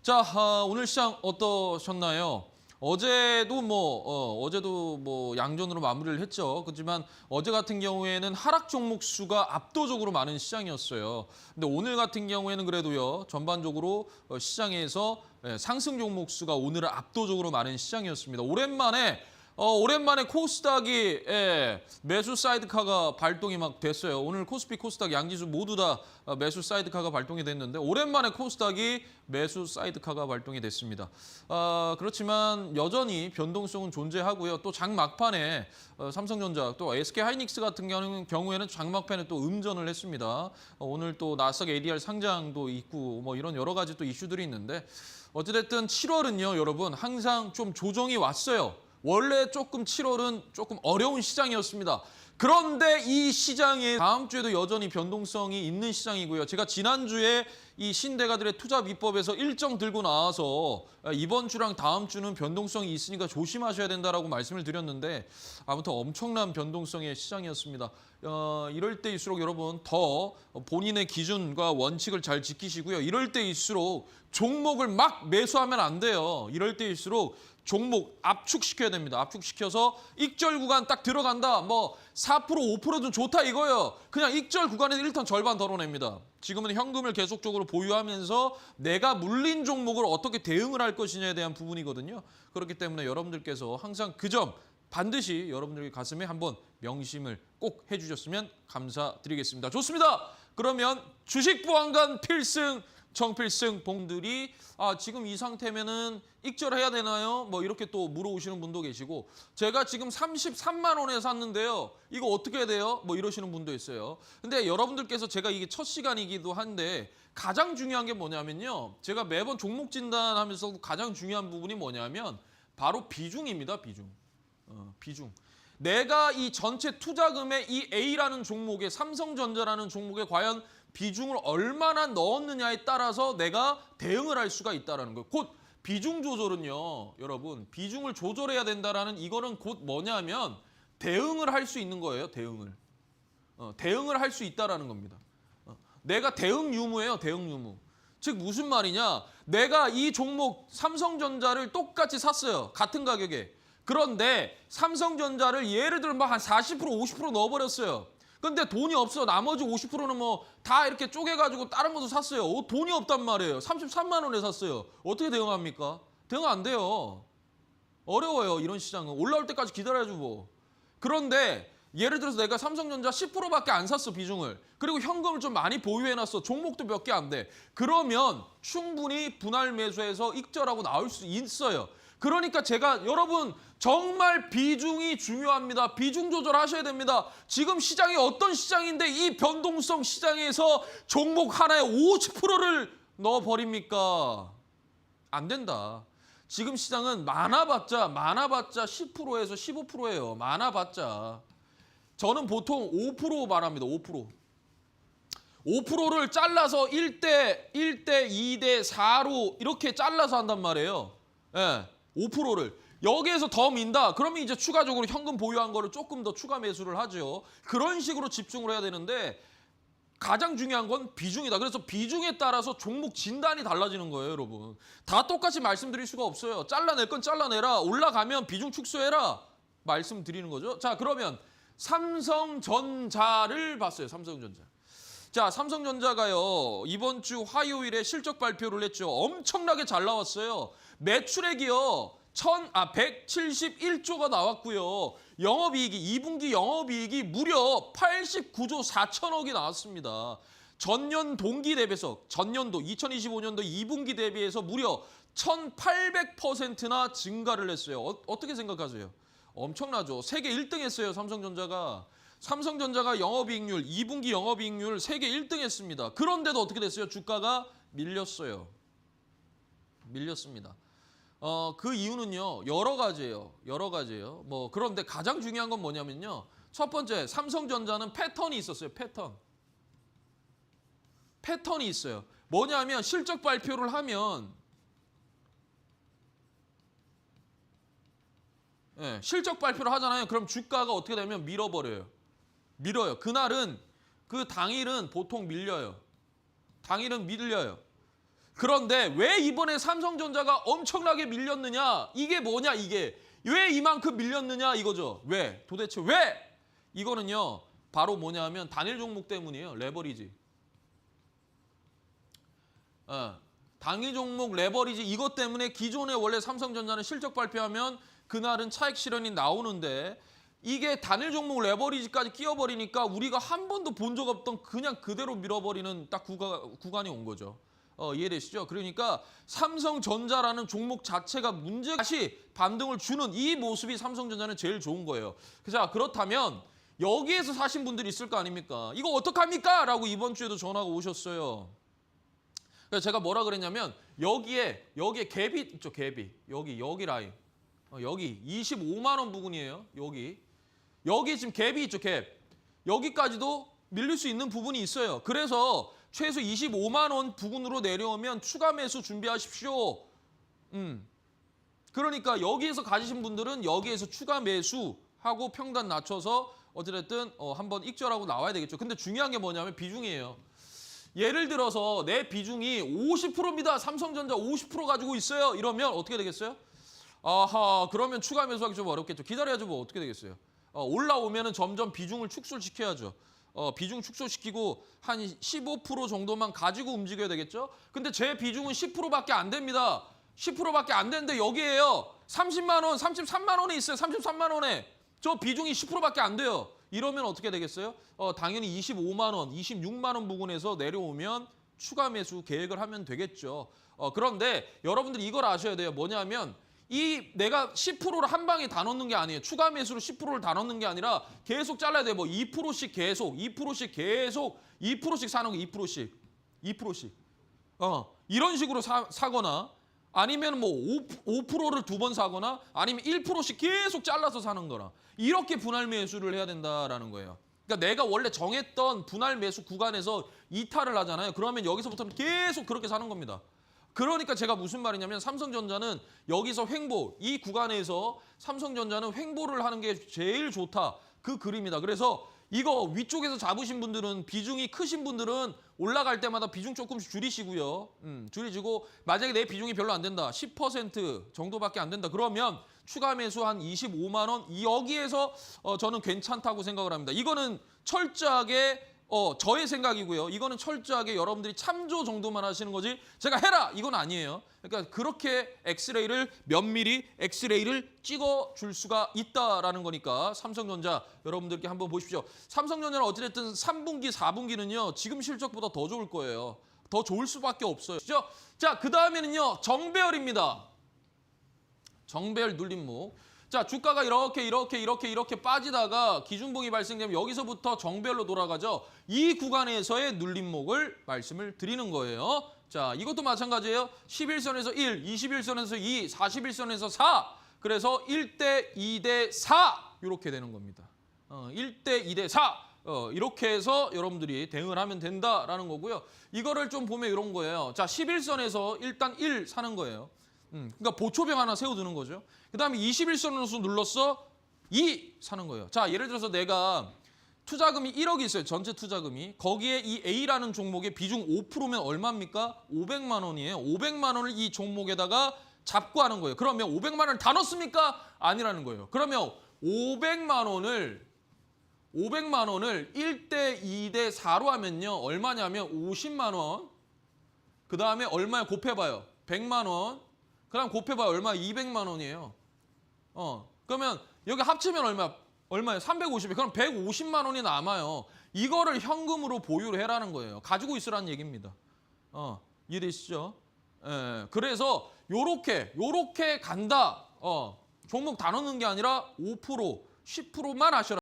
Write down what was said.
자, 오늘 시장 어떠셨나요? 어제도 뭐 양전으로 마무리를 했죠. 그렇지만 어제 같은 경우에는 하락 종목 수가 압도적으로 많은 시장이었어요. 근데 오늘 같은 경우에는 그래도요, 전반적으로 시장에서 상승 종목 수가 오늘은 압도적으로 많은 시장이었습니다. 오랜만에 코스닥이 매수 사이드카가 발동이 막 됐어요. 오늘 코스피, 코스닥 양지수 모두 다 매수 사이드카가 발동이 됐는데 오랜만에 코스닥이 매수 사이드카가 발동이 됐습니다. 그렇지만 여전히 변동성은 존재하고요. 또 장 막판에 삼성전자 또 SK하이닉스 같은 경우에는 장 막판에 또 음전을 했습니다. 오늘 또 나스닥 ADR 상장도 있고 뭐 이런 여러 가지 또 이슈들이 있는데 어찌됐든 7월은요, 여러분 항상 좀 조정이 왔어요. 원래 7월은 조금 어려운 시장이었습니다. 그런데 이 시장에 다음 주에도 여전히 변동성이 있는 시장이고요. 제가 지난주에 이 신대가들의 투자 비법에서 일정 들고 나와서 이번 주랑 다음 주는 변동성이 있으니까 조심하셔야 된다라고 말씀을 드렸는데 아무튼 엄청난 변동성의 시장이었습니다. 이럴 때일수록 여러분 더 본인의 기준과 원칙을 잘 지키시고요. 이럴 때일수록 종목을 막 매수하면 안 돼요. 이럴 때일수록 종목 압축시켜야 됩니다. 압축시켜서 익절 구간 딱 들어간다. 뭐 4%, 5%도 좋다 이거예요. 그냥 익절 구간에서 일단 절반 덜어냅니다. 지금은 현금을 계속적으로 보유하면서 내가 물린 종목을 어떻게 대응을 할 것이냐에 대한 부분이거든요. 그렇기 때문에 여러분들께서 항상 그 점 반드시 여러분들의 가슴에 한번 명심을 꼭 해주셨으면 감사드리겠습니다. 좋습니다. 그러면 주식 보안관 필승 정필승 봉들이 지금 이 상태면은 익절해야 되나요? 뭐 이렇게 또 물어오시는 분도 계시고 제가 지금 33만 원에 샀는데요. 이거 어떻게 해야 돼요? 뭐 이러시는 분도 있어요. 근데 여러분들께서 제가 이게 첫 시간이기도 한데 가장 중요한 게 뭐냐면요. 제가 매번 종목 진단하면서 가장 중요한 부분이 뭐냐면 바로 비중입니다. 비중. 내가 이 전체 투자금의 이 A라는 종목에 삼성전자라는 종목에 과연 비중을 얼마나 넣었느냐에 따라서 내가 대응을 할 수가 있다는 거예요. 곧 비중 조절은요. 여러분 비중을 조절해야 된다라는 이거는 곧 뭐냐면 대응을 할 수 있는 거예요. 대응을 할 수 있다라는 겁니다. 내가 대응 유무예요. 대응 유무. 즉 무슨 말이냐. 내가 이 종목 삼성전자를 똑같이 샀어요. 같은 가격에. 그런데 삼성전자를 예를 들면 한 40%, 50% 넣어버렸어요. 근데 돈이 없어. 나머지 50%는 뭐 다 이렇게 쪼개가지고 다른 것도 샀어요. 돈이 없단 말이에요. 33만 원에 샀어요. 어떻게 대응합니까? 대응 안 돼요. 어려워요. 이런 시장은. 올라올 때까지 기다려주고. 그런데 예를 들어서 내가 삼성전자 10%밖에 안 샀어. 비중을. 그리고 현금을 좀 많이 보유해놨어. 종목도 몇 개 안 돼. 그러면 충분히 분할 매수해서 익절하고 나올 수 있어요. 그러니까 제가 여러분 정말 비중이 중요합니다. 비중 조절하셔야 됩니다. 지금 시장이 어떤 시장인데 이 변동성 시장에서 종목 하나에 50%를 넣어버립니까? 안 된다. 지금 시장은 많아봤자 10%에서 15%예요. 많아봤자. 저는 보통 5% 말합니다. 5%. 5%를 잘라서 1대 2대 4로 이렇게 잘라서 한단 말이에요. 예. 5%를. 여기에서 더 민다. 그러면 이제 추가적으로 현금 보유한 거를 조금 더 추가 매수를 하죠. 그런 식으로 집중을 해야 되는데 가장 중요한 건 비중이다. 그래서 비중에 따라서 종목 진단이 달라지는 거예요, 여러분. 다 똑같이 말씀드릴 수가 없어요. 잘라낼 건 잘라내라. 올라가면 비중 축소해라. 말씀드리는 거죠. 자, 그러면 삼성전자를 봤어요. 삼성전자. 자, 삼성전자가요. 이번 주 화요일에 실적 발표를 했죠. 엄청나게 잘 나왔어요. 매출액이요. 171조가 나왔고요. 영업이익이 2분기 영업이익이 무려 89조 4천억이 나왔습니다. 전년 동기 대비해서 전년도 2025년도 2분기 대비해서 무려 1800%나 증가를 했어요. 어떻게 생각하세요? 엄청나죠. 세계 1등 했어요. 삼성전자가 영업이익률, 2분기 영업이익률 세계 1등 했습니다. 그런데도 어떻게 됐어요? 주가가 밀렸어요. 밀렸습니다. 그 이유는요. 여러 가지예요. 뭐 그런데 가장 중요한 건 뭐냐면요. 첫 번째, 삼성전자는 패턴이 있었어요. 패턴이 있어요. 뭐냐면 실적 발표를 하면 실적 발표를 하잖아요. 그럼 주가가 어떻게 되면 밀어요. 그날은 그 당일은 보통 밀려요. 그런데 왜 이번에 삼성전자가 엄청나게 밀렸느냐? 이게 뭐냐 이게. 왜 이만큼 밀렸느냐 이거죠. 왜? 도대체 왜? 이거는요. 바로 뭐냐 하면 단일 종목 때문이에요. 레버리지. 당일 종목 레버리지 이것 때문에 기존에 원래 삼성전자는 실적 발표하면 그날은 차익 실현이 나오는데 이게 단일 종목 레버리지까지 끼워버리니까 우리가 한 번도 본 적 없던 그냥 그대로 밀어버리는 딱 구간이 온 거죠. 이해되시죠? 그러니까 삼성전자라는 종목 자체가 문제가 다시 반등을 주는 이 모습이 삼성전자는 제일 좋은 거예요. 자, 그렇다면 여기에서 사신 분들이 있을 거 아닙니까? 이거 어떡합니까? 라고 이번 주에도 전화가 오셨어요. 그래서 제가 뭐라 그랬냐면 여기에 갭이 있죠, 갭이. 여기 라인. 여기 25만 원 부분이에요. 여기 지금 갭이 있죠, 갭. 여기까지도 밀릴 수 있는 부분이 있어요. 그래서 최소 25만 원 부근으로 내려오면 추가 매수 준비하십시오. 그러니까 여기에서 가지신 분들은 여기에서 추가 매수하고 평단 낮춰서 어찌됐든 한번 익절하고 나와야 되겠죠. 근데 중요한 게 뭐냐면 비중이에요. 예를 들어서 내 비중이 50%입니다. 삼성전자 50% 가지고 있어요. 이러면 어떻게 되겠어요? 아하, 그러면 추가 매수하기 좀 어렵겠죠. 기다려야죠. 뭐 어떻게 되겠어요? 올라오면은 점점 비중을 축소시켜야죠. 비중 축소시키고 한 15% 정도만 가지고 움직여야 되겠죠. 근데 제 비중은 10%밖에 안 됩니다. 10%밖에 안 되는데 여기에요. 30만 원, 33만 원에 있어요. 33만 원에. 저 비중이 10%밖에 안 돼요. 이러면 어떻게 되겠어요? 당연히 25만 원, 26만 원 부근에서 내려오면 추가 매수 계획을 하면 되겠죠. 그런데 여러분들이 이걸 아셔야 돼요. 뭐냐면 이 내가 10%를 한 방에 다 넣는 게 아니에요. 추가 매수로 10%를 다 넣는 게 아니라 계속 잘라야 돼요. 뭐 2%씩 계속, 2%씩 계속, 2%씩 사는 거 2%씩. 이런 식으로 사거나 아니면 뭐 5%를 두 번 사거나 아니면 1%씩 계속 잘라서 사는 거나 이렇게 분할 매수를 해야 된다라는 거예요. 그러니까 내가 원래 정했던 분할 매수 구간에서 이탈을 하잖아요. 그러면 여기서부터는 계속 그렇게 사는 겁니다. 그러니까 제가 무슨 말이냐면 삼성전자는 여기서 횡보, 이 구간에서 삼성전자는 횡보를 하는 게 제일 좋다. 그 그림이다. 그래서 이거 위쪽에서 잡으신 분들은 비중이 크신 분들은 올라갈 때마다 비중 조금씩 줄이시고요. 줄이시고 만약에 내 비중이 별로 안 된다. 10% 정도밖에 안 된다. 그러면 추가 매수 한 25만 원 여기에서 저는 괜찮다고 생각을 합니다. 이거는 철저하게 저의 생각이고요. 이거는 철저하게 여러분들이 참조 정도만 하시는 거지 제가 해라 이건 아니에요. 그러니까 그렇게 엑스레이를 면밀히 엑스레이를 찍어줄 수가 있다라는 거니까 삼성전자 여러분들께 한번 보십시오. 삼성전자는 어찌됐든 3분기, 4분기는요. 지금 실적보다 더 좋을 거예요. 더 좋을 수밖에 없어요. 자, 그 다음에는요. 정배열입니다. 정배열 눌림목. 자, 주가가 이렇게 빠지다가 기준봉이 발생되면 여기서부터 정배열로 돌아가죠. 이 구간에서의 눌림목을 말씀을 드리는 거예요. 자, 이것도 마찬가지예요. 11선에서 1, 21선에서 2, 41선에서 4. 그래서 1대 2대 4 이렇게 되는 겁니다. 1대 2대 4. 이렇게 해서 여러분들이 대응을 하면 된다라는 거고요. 이거를 좀 보면 이런 거예요. 자, 11선에서 일단 1 사는 거예요. 그러니까 보초병 하나 세워두는 거죠. 그 다음에 21선으로 눌렀어. 2 사는 거예요. 자, 예를 들어서 내가 투자금이 1억이 있어요. 전체 투자금이. 거기에 이 A라는 종목의 비중 5%면 얼마입니까? 500만 원이에요. 500만 원을 이 종목에다가 잡고 하는 거예요. 그러면 500만 원을 다 넣습니까? 아니라는 거예요. 그러면 500만 원을 1대 2대 4로 하면요. 얼마냐면 50만 원. 그 다음에 얼마에 곱해봐요. 100만 원. 그 다음 곱해봐요. 얼마? 200만 원이에요. 그러면 여기 합치면 얼마예요? 350이. 그럼 150만 원이 남아요. 이거를 현금으로 보유를 해라는 거예요. 가지고 있으라는 얘기입니다. 이해되시죠? 예, 그래서 요렇게 간다. 종목 다 넣는 게 아니라 5%, 10%만 하셔라.